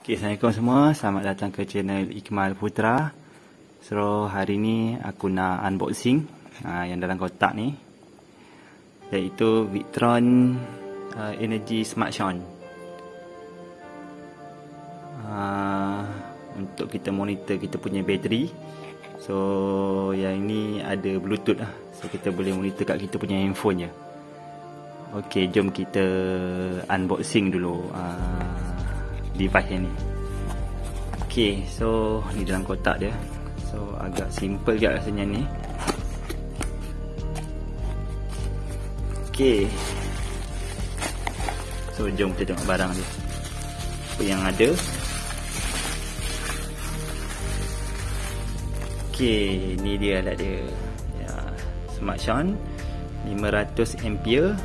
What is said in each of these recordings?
Assalamualaikum semua, selamat datang ke channel Ikmal Putra. So hari ni aku nak unboxing yang dalam kotak ni, iaitu Victron Energy Smart Shone. Untuk kita monitor kita punya bateri. So yang ini ada Bluetooth lah, so kita boleh monitor kat kita punya handphone je. Ok, jom kita unboxing dulu device yang ni. Ok, so ni dalam kotak dia. So agak simple je rasanya ni. Ok, so jom kita tengok barang dia, apa yang ada. Ok, ni dia alat dia ya, Smart Shone 500 ampere,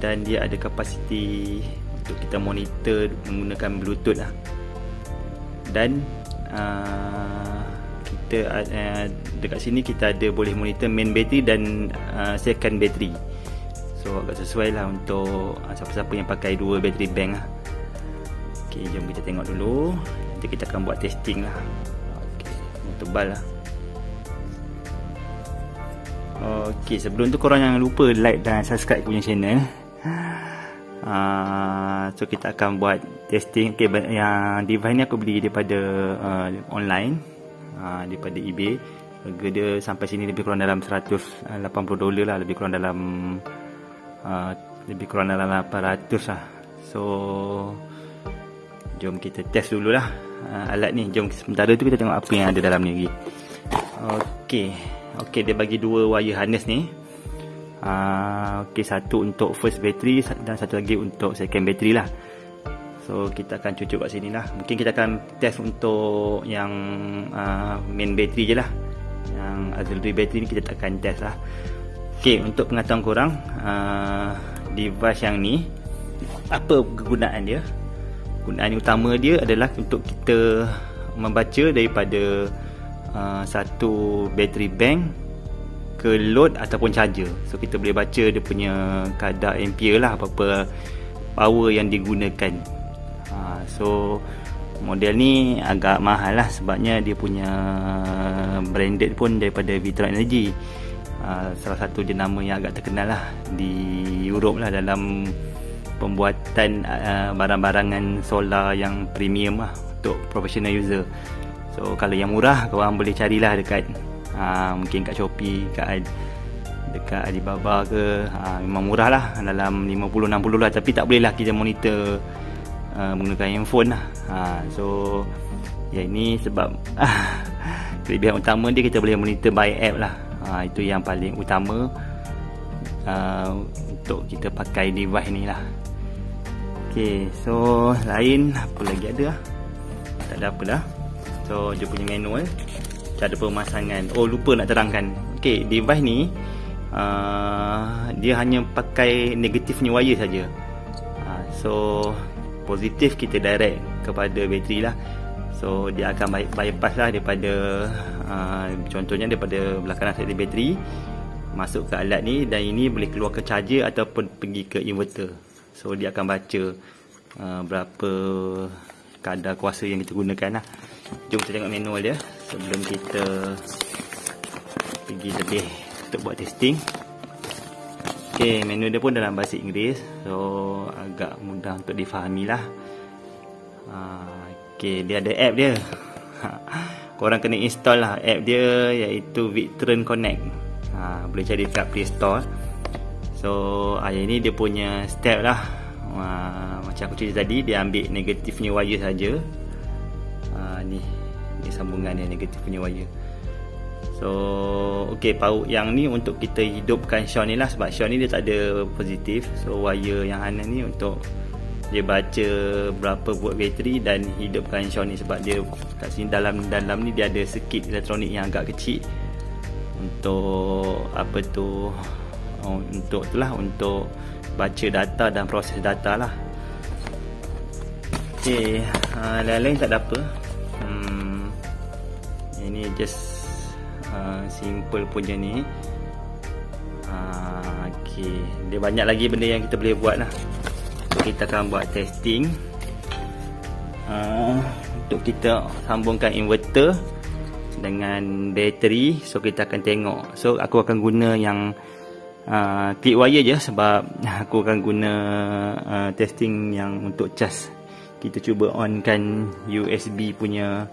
dan dia ada kapasiti untuk kita monitor menggunakan Bluetooth lah. Dan kita dekat sini kita ada boleh monitor main bateri dan second bateri. So agak sesuai lah untuk siapa-siapa yang pakai dua bateri bank lah. Ok, jom kita tengok dulu. Nanti kita akan buat testing lah. Ok, tebal lah. Ok, sebelum tu korang jangan lupa like dan subscribe punya channel. So kita akan buat testing. Okay, yang device ni aku beli daripada online, daripada eBay. Harga dia sampai sini lebih kurang dalam $180 lah, lebih kurang dalam 800 lah. So jom kita test dululah alat ni. Jom sementara tu kita tengok apa yang ada dalam ni lagi. Ok, dia bagi dua wire harness ni. Ok, satu untuk first battery dan satu lagi untuk second battery lah. So kita akan cucuk kat sini lah. Mungkin kita akan test untuk yang main battery je lah. Yang auxiliary battery ni kita akan test lah. Ok, untuk pengetahuan korang, device yang ni, apa kegunaan dia? Kegunaan utama dia adalah untuk kita membaca daripada satu battery bank ke load ataupun charger. So kita boleh baca dia punya kadar ampere lah, apa-apa power yang digunakan. So model ni agak mahal lah, sebabnya dia punya branded pun daripada Victron Energy. Salah satu jenama yang agak terkenal lah di Europe lah dalam pembuatan barang-barangan solar yang premium lah untuk professional user. So kalau yang murah korang boleh carilah dekat mungkin kat Shopee, dekat Alibaba ke, memang murah lah, dalam 50-60 lah. Tapi tak boleh lah kita monitor menggunakan handphone lah. So yang ini sebab kelebihan utama dia, kita boleh monitor by app lah. Itu yang paling utama untuk kita pakai device ni lah. Ok, so lain apa lagi ada lah, tak ada apa dah. So dia punya manual, cara pemasangan. Oh, lupa nak terangkan. Ok, device ni dia hanya pakai negatifnya wire saja. So positif kita direct kepada bateri lah. So dia akan bypass lah daripada contohnya daripada belakang side bateri masuk ke alat ni, dan ini boleh keluar ke charger ataupun pergi ke inverter. So dia akan baca berapa kadar kuasa yang kita gunakan lah. Jom kita tengok manual dia sebelum kita pergi lebih untuk buat testing. Ok, manual dia pun dalam bahasa Inggeris, so agak mudah untuk difahami lah. Ok, dia ada app dia. Korang kena install lah app dia, iaitu Victron Connect. Boleh cari kat Play Store. So yang ni dia punya step lah. Macam aku cerita tadi, dia ambil negatifnya wire saja. Ni sambungan dia, negatifnya wire. So ok, power yang ni untuk kita hidupkan shone ni lah, sebab shone ni dia tak ada positif. So wire yang harness ni untuk dia baca berapa volt bateri dan hidupkan shone ni, sebab dia kat sini dalam ni dia ada circuit elektronik yang agak kecil untuk apa tu, untuk itulah, untuk baca data dan proses data lah. Ok, lain-lain tak ada apa. Ini just simple punya ni. Ok, dia banyak lagi benda yang kita boleh buat lah. So, kita akan buat testing untuk kita sambungkan inverter dengan bateri. So kita akan tengok. So aku akan guna yang clip wire je, sebab aku akan guna testing yang untuk cas. Kita cuba on kan USB punya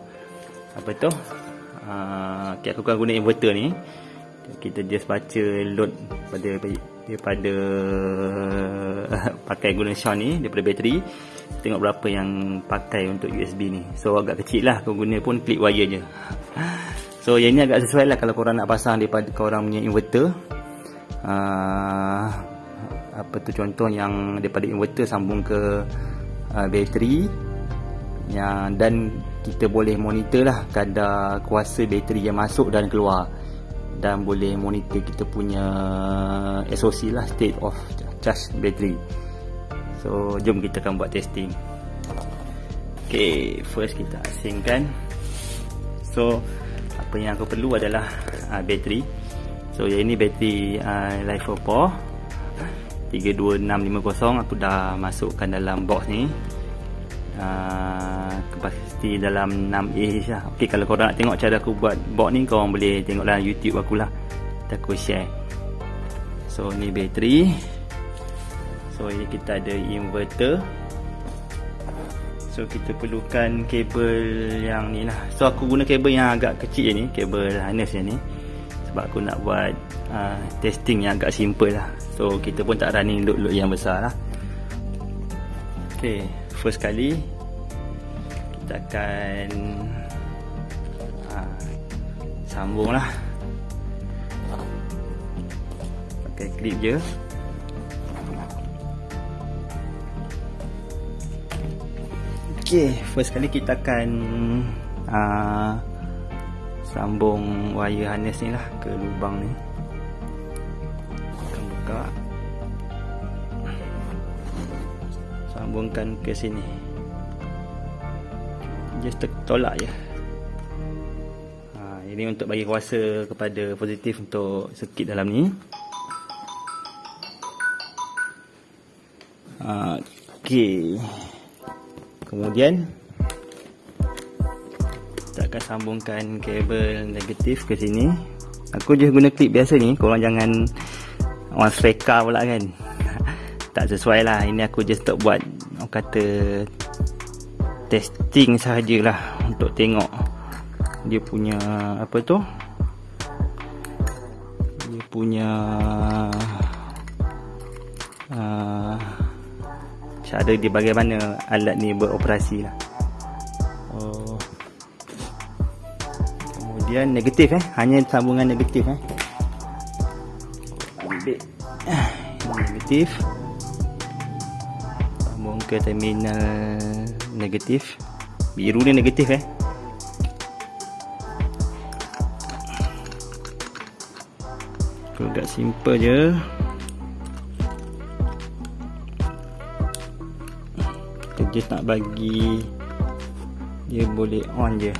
apa tu, okay, aku akan guna inverter ni. Kita just baca load daripada pakai guna shunt ni, daripada bateri. Tengok berapa yang pakai untuk USB ni. So agak kecil lah, aku guna pun clip wire je. So yang ni agak sesuai lah kalau korang nak pasang daripada korang punya inverter. Apa tu contoh yang daripada inverter sambung ke bateri yang, dan kita boleh monitor lah kadar kuasa bateri yang masuk dan keluar, dan boleh monitor kita punya SOC lah, state of charge battery. So jom kita akan buat testing. Okay, first kita asingkan. So apa yang aku perlu adalah bateri. So yang ini bateri LiFePower 32650. Aku dah masukkan dalam box ni. Kapasiti dalam 6A lah. Okay, kalau korang nak tengok cara aku buat box ni, korang boleh tengok dalam YouTube aku lah. Aku share. So ni bateri. So ini kita ada inverter. So kita perlukan kabel yang ni lah. So aku guna kabel yang agak kecil ni, kabel harness yang ni, sebab aku nak buat testing yang agak simple lah. So kita pun tak running load yang besar lah. Okay, first kali kita akan sambung lah, pakai clip je. Okay, first kali kita akan sambung wire harness ni lah ke lubang ni. Akan buka, sambungkan ke sini, just tolak je. Ini untuk bagi kuasa kepada positif untuk circuit dalam ni. Okay, kemudian kita akan sambungkan kabel negatif ke sini. Aku je guna klip biasa ni, korang jangan on striker pula kan. Tak sesuai lah. Ini aku just tak buat, orang kata testing sahajalah, untuk tengok dia punya apa tu, dia punya cara dia, bagaimana alat ni beroperasi lah. Kemudian negatif hanya sambungan negatif ambil negatif, sambung ke terminal negatif. Biru ni negatif agak simple je. Kita just nak bagi dia boleh on je.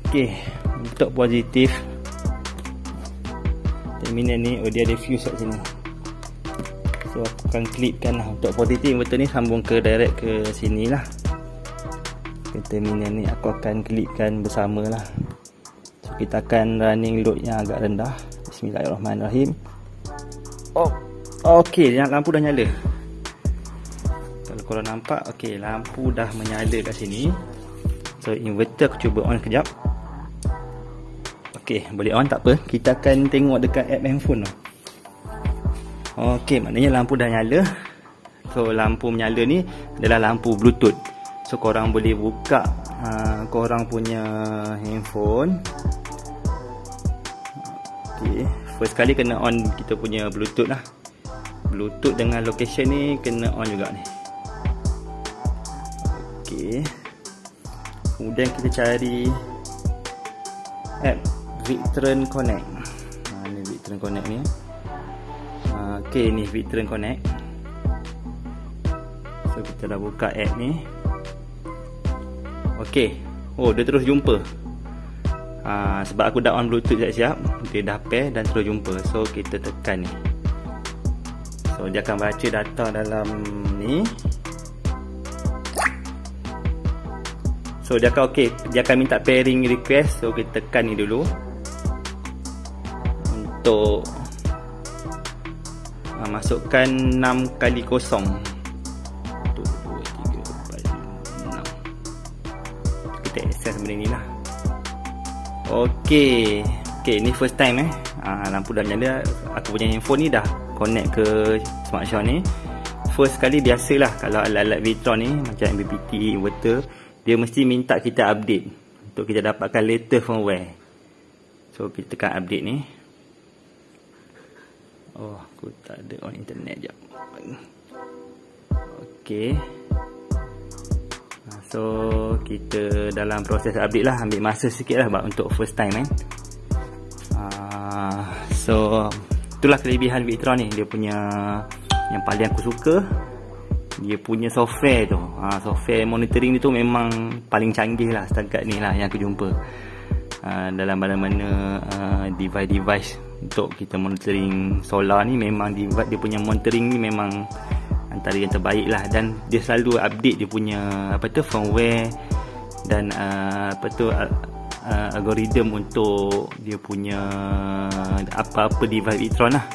Okay, untuk positif terminal ni, dia ada fuse kat sini. So aku akan klipkan lah. Untuk positif inverter ni sambung ke direct ke sini lah, ke terminal ni. Aku akan klipkan bersama lah. So kita akan running load yang agak rendah. Bismillahirrahmanirrahim. Okay, lampu dah nyala. Kalau korang nampak, okay, lampu dah menyala kat sini. So inverter aku cuba on kejap. Okay, boleh on, tak apa. Kita akan tengok dekat app handphone tu. Okay, maknanya lampu dah nyala. So lampu menyala ni adalah lampu Bluetooth. So korang boleh buka korang punya handphone. Okay, first kali kena on kita punya Bluetooth lah. Bluetooth dengan location ni kena on juga ni. Okay, kemudian kita cari app Victron Connect. Ni Victron Connect ni. Okay, ni Victron Connect. So kita dah buka app ni. Okay, dia terus jumpa. Sebab aku dah on Bluetooth siap-siap, dia dah pair dan terus jumpa. So kita tekan ni. So dia akan baca data dalam ni. So dia akan dia akan minta pairing request. So kita tekan ni dulu untuk masukkan 6 kali 0. 1, 2, 3, 4, 5, 6. Kita access benda ni lah. Okey, ni first time lampu dah nyala. Aku punya handphone ni dah connect ke Smart Show ni. First kali biasalah kalau alat-alat Victron ni macam MPPT, inverter, dia mesti minta kita update untuk kita dapatkan latest firmware. So kita tekan update ni. Oh, aku tak ada on internet jap. Okey. So kita dalam proses update lah, ambil masa sikit lah untuk first time so itulah kelebihan Victron ni. Dia punya yang paling aku suka, dia punya software tu. Software monitoring ni tu memang paling canggih lah setakat ni lah yang aku jumpa dalam mana-mana device untuk kita monitoring solar ni. Memang device dia punya monitoring ni memang antara yang terbaik lah, dan dia selalu update dia punya firmware dan algoritma untuk dia punya apa-apa device Victron lah.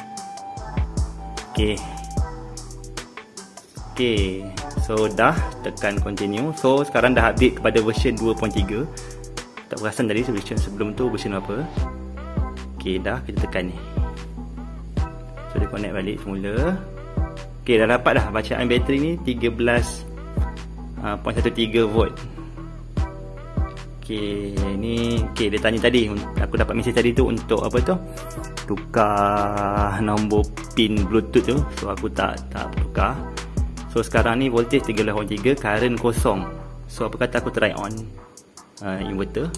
Okey, so dah tekan continue. So sekarang dah update kepada version 2.3. Tak perasan tadi version sebelum tu version apa. Okey, dah kita tekan ni. So dia connect balik semula. Okey, dah dapat dah bacaan bateri ni 13.13 volt. Okey, ni dia tanya tadi, aku dapat mesej tadi tu untuk tukar nombor pin Bluetooth tu. So aku tak tukar. So sekarang ni voltage 13.3, current kosong. So apa kata aku try on inverter.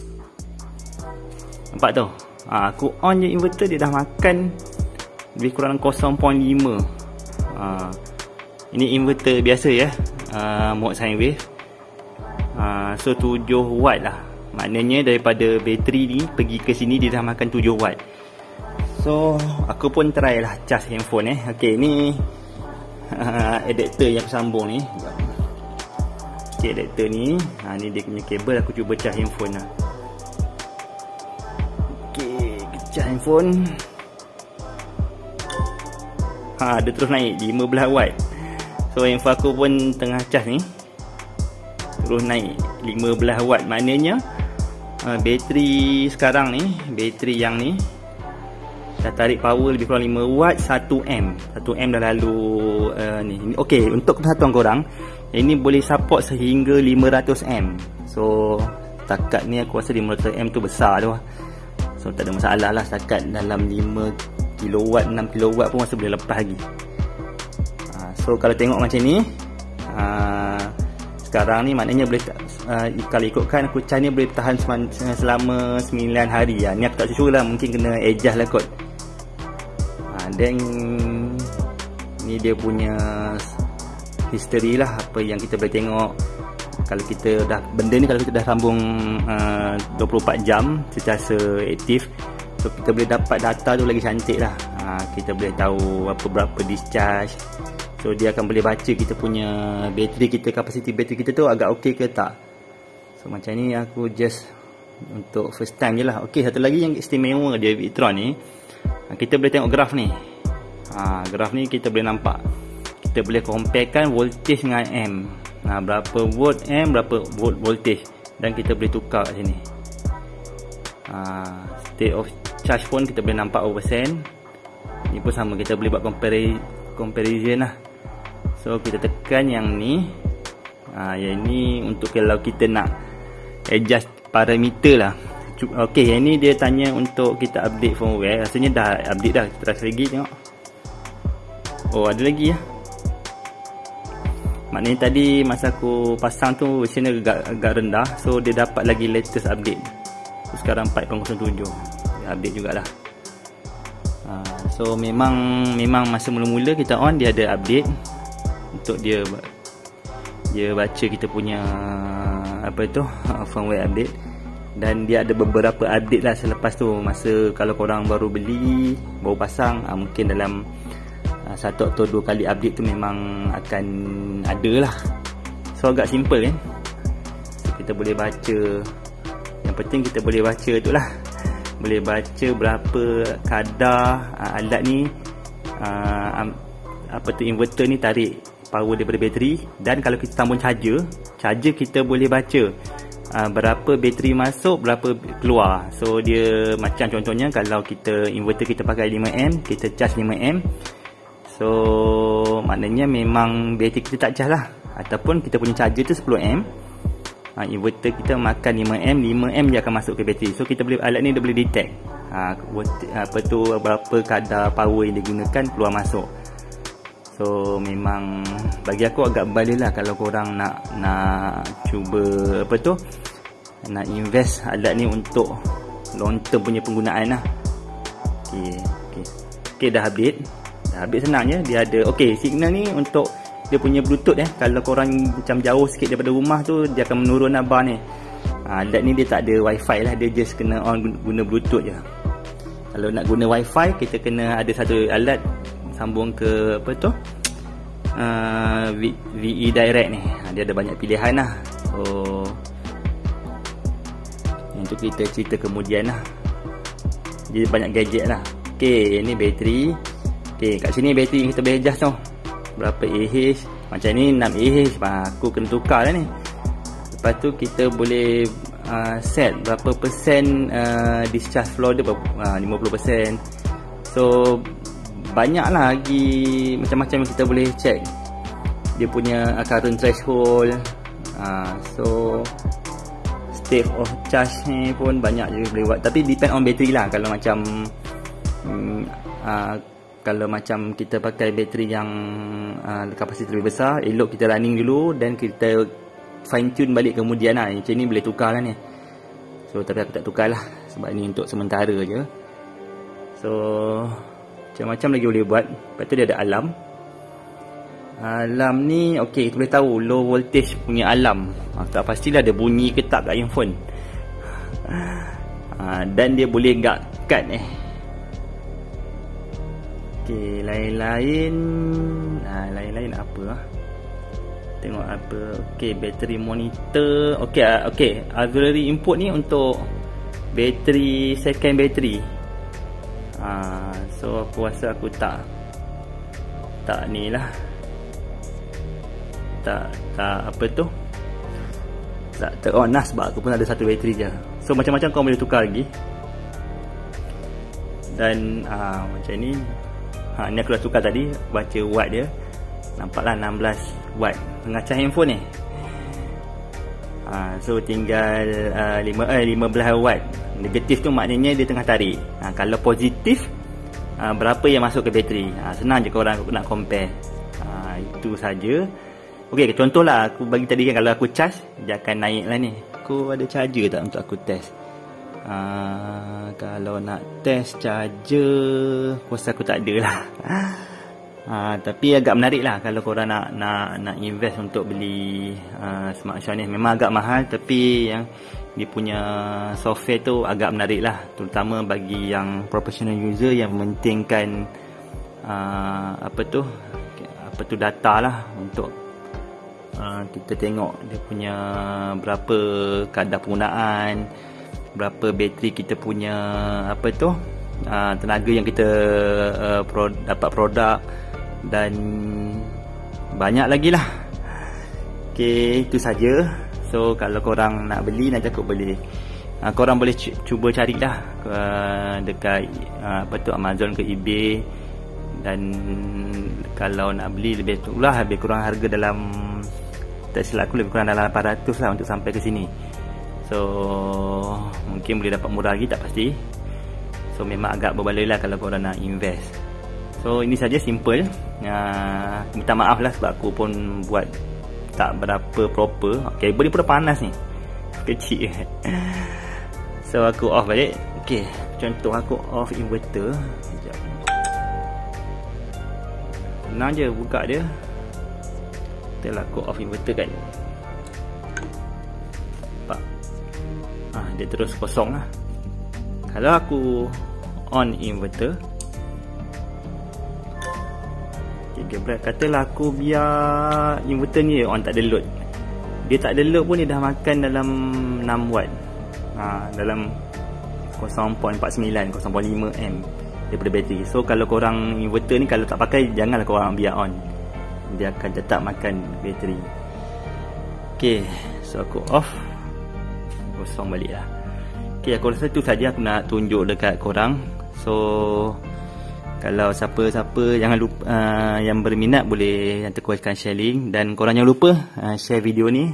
Nampak tu? Aku on je inverter, dia dah makan lebih kurang 0.5. Ini inverter biasa ya, mode sine wave. So 7 watt lah. Maknanya daripada bateri ni pergi ke sini dia dah makan 7 watt. So aku pun try lah charge handphone Okey, ni adapter yang aku sambung ni. Okey, adapter ni ni dia punya kabel. Aku cuba charge handphone lah. Okey, charge handphone. Dia terus naik 15 watt. So handphone aku pun tengah charge ni, terus naik 15 watt. Maknanya bateri sekarang ni, bateri yang ni dah tarik power lebih kurang 5 watt 1M. 1M dah lalu ni. Okey, untuk kesatuan korang, ini boleh support sehingga 500M. So setakat ni aku rasa 500M tu besar tu. So tak ada masalah lah, setakat dalam 5 kilowatt 6 kilowatt pun masih boleh lepas lagi. So kalau tengok macam ni, sekarang ni maknanya boleh kalau ikutkan aku charge ni boleh tahan selama 9 hari lah. Ni aku tak sure lah, mungkin kena adjust lah kot. Then ni dia punya history lah, apa yang kita boleh tengok. Kalau kita dah benda ni, kalau kita dah sambung 24 jam secara aktif, so kita boleh dapat data tu lagi cantik lah. Kita boleh tahu berapa discharge. So dia akan boleh baca kita punya bateri kita, kapasiti bateri kita tu agak okey ke tak. So macam ni aku just untuk first time je lah. Okey, satu lagi yang istimewa dia Victron ni, kita boleh tengok graf ni. Graf ni kita boleh nampak, kita boleh comparekan voltage dengan M. Berapa volt M, berapa volt voltage, dan kita boleh tukar kat sini. State of charge pun kita boleh nampak %. Ni pun sama, kita boleh buat comparison lah. So kita tekan yang ni. Yang ni untuk kalau kita nak adjust parameter lah. Okey, yang ni dia tanya untuk kita update firmware. Rasanya dah update dah. Kita try lagi tengok. Oh, ada lagi ya. Maknanya tadi masa aku pasang tu version dia agak rendah. So dia dapat lagi latest update. So sekarang 4.07. Dia update jugalah. So memang masa mula-mula kita on, dia ada update untuk dia baca kita punya firmware update. Dan dia ada beberapa update lah selepas tu. Masa kalau korang baru beli, baru pasang, mungkin dalam 1 atau 2 kali update tu memang akan ada lah. So agak simple kan. So, kita kita boleh baca. Yang penting kita boleh baca tu lah, boleh baca berapa kadar alat ni, inverter ni tarik power daripada bateri. Dan kalau kita sambung charger kita boleh baca berapa bateri masuk, berapa keluar. So dia macam contohnya kalau kita inverter kita pakai 5A, kita charge 5A, so maknanya memang bateri kita tak charge lah. Ataupun kita punya charger tu 10A, inverter kita makan 5A dia akan masuk ke bateri. So kita boleh, alat ni dia boleh detect berapa kadar power yang digunakan keluar masuk. So memang bagi aku agak berbaloi lah kalau korang nak cuba nak invest alat ni untuk long term punya penggunaan lah. Okay, dah update senang je. Dia ada signal ni untuk dia punya bluetooth kalau korang macam jauh sikit daripada rumah tu, dia akan menurun bar ni. Alat ni dia tak ada wifi lah, dia just kena on guna bluetooth je. Kalau nak guna wifi, kita kena ada satu alat sambung ke VE Direct ni. Dia ada banyak pilihan lah. So untuk kita cerita kemudian lah, dia banyak gadget lah. Ni bateri. Kat sini bateri kita boleh adjust tu berapa AH. Macam ni 6AH, aku kena tukar lah ni. Lepas tu kita boleh set berapa persen discharge flow dia, 50%. So banyak lah lagi macam-macam yang kita boleh check. Dia punya current threshold, so state of charge ni pun banyak je boleh buat. Tapi depend on bateri lah. Kalau macam kita pakai bateri yang kapasiti lebih besar, elok kita running dulu dan kita fine tune balik kemudian lah. Macam ni boleh tukar lah ni. So tapi aku tak tukar lah sebab ni untuk sementara je. So macam-macam lagi boleh buat. Lepas tu dia ada alarm. Alarm ni kita boleh tahu low voltage punya alarm. Tak pastilah ada bunyi ke tak kat handphone. Dan dia boleh guard cut lain-lain apa lah. Tengok apa. Battery monitor. Auxiliary input ni untuk bateri, second battery. So aku rasa aku tak ni lah, tak on lah sebab aku pun ada satu bateri je. So macam-macam kau boleh tukar lagi. Dan macam ni, ni aku dah tukar tadi, baca watt dia, nampaklah 16 watt mengacah handphone ni. So tinggal 15 watt. Negatif tu maknanya dia tengah tarik. Kalau positif, berapa yang masuk ke bateri. Senang je korang nak compare. Itu saja. Contohlah aku bagi tadi kan, kalau aku charge dia akan naik lah ni. Aku ada charger tak untuk aku test? Kalau nak test charger, kuasa aku tak ada lah. Tapi agak menarik lah kalau korang nak invest untuk beli Smart Shot ni. Memang agak mahal, tapi yang dia punya software tu agak menarik lah, terutama bagi yang professional user yang mementingkan data lah, untuk kita tengok dia punya berapa kadar penggunaan, berapa bateri kita punya tenaga yang kita dapat produk, dan banyak lagi lah. Itu saja. So kalau korang nak beli, nanti aku boleh korang boleh cuba carilah dekat Amazon ke eBay. Dan kalau nak beli lebih tu lah, lebih kurang harga dalam, tak silap aku, lebih kurang dalam 800 lah untuk sampai ke sini. So mungkin boleh dapat murah lagi, tak pasti. So memang agak berbaloi lah kalau korang nak invest. So ini saja, simple. Minta maaf lah sebab aku pun buat tak berapa proper. Kabel ni pun dah panas ni, kecil. So aku off balik. Contoh aku off inverter. Sekejap. Senang je buka dia. Betul lah, aku off inverter kan. Nampak? Dia terus kosong lah. Kalau aku on inverter, katalah aku biar inverter ni on, tak ada load. dia tak ada load pun dia dah makan dalam 6 watt. Dalam 0.49 0.5 M daripada bateri. So kalau korang inverter ni kalau tak pakai, janganlah korang biar on, dia akan tetap makan bateri. Okay, so aku off, kosong balik lah. Okay, aku rasa tu saja aku nak tunjuk dekat korang. So kalau siapa-siapa jangan lupa, yang berminat boleh nanti kuatkan share link, dan korang jangan lupa share video ni.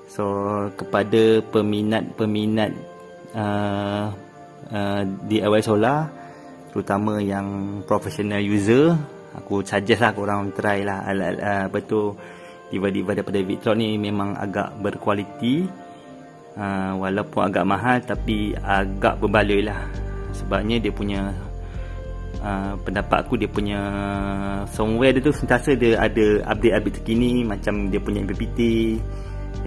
So kepada peminat DIY solar, terutama yang professional user, aku suggest lah korang try lah alat device daripada Victron ni. Memang agak berkualiti, walaupun agak mahal tapi agak berbaloi lah. Sebabnya dia punya pendapat aku, dia punya software dia tu sentiasa dia ada update terkini. Macam dia punya MPPT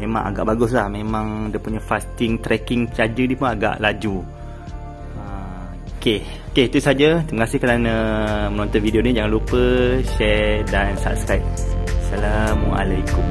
memang agak bagus lah. Memang dia punya fasting tracking charger dia pun agak laju. Okay, itu saja. Terima kasih kerana menonton video ni. Jangan lupa share dan subscribe. Assalamualaikum.